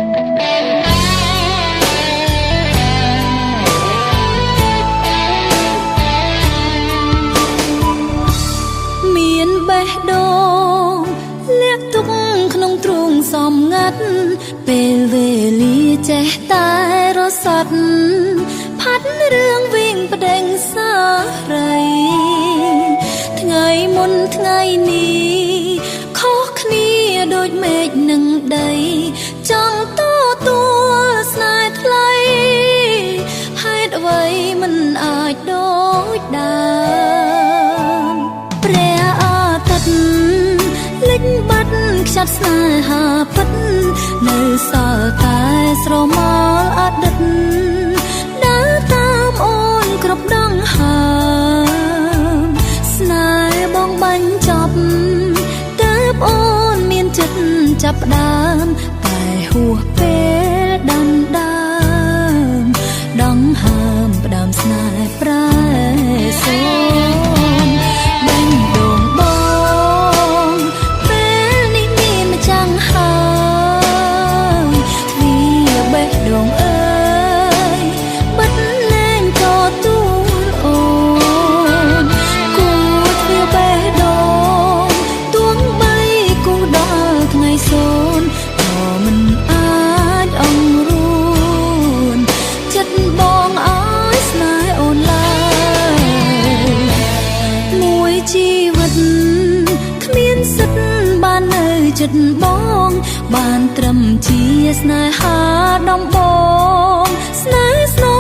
មានបេះដូងលាក់ទុកក្នុងទ្រូងសំងាត់ពេលវេលាចេះតែរសាត់ផាត់រឿងវិញប្តេងសារីថ្ងៃមុនថ្ងៃនេះខុសគ្នាដូចមេឃនឹងដីចង់ទទួលស្នេហ៍ថ្លៃហេតុអ្វីមិនអាចដូចដើមព្រះអាទិត្យលិចបាត់ខ្ចាត់ស្នេហាពិតនៅសល់តែស្រមោលអតីតដើរតាមអូនគ្រប់ដងហើមស្នេហ៍បងបាញ់ចប់តើបអូនមានចិត្តចាប់ផ្ដើមតែហួសពេលដណ្ដើមដងហើមផ្ដើមស្នេហ៍ប្រែសូនបាញ់ដងបងពេលនេះមានម្ចាំងហើយទ្វារបេះដូងអើយបិទលែងទទួលអូនគូទ្វារបេះដូងទួងបីគូដល់ថ្ងៃសូនក៏មិនអាចអង្រួនចិត្តបងអើយស្នេហ៍អូនឡើយមួយជីវិតគ្មានសិទ្ធបាននៅចិត្តបងបានត្រឹមជាស្នេហាដំបងស្នេហ៍ស្នូ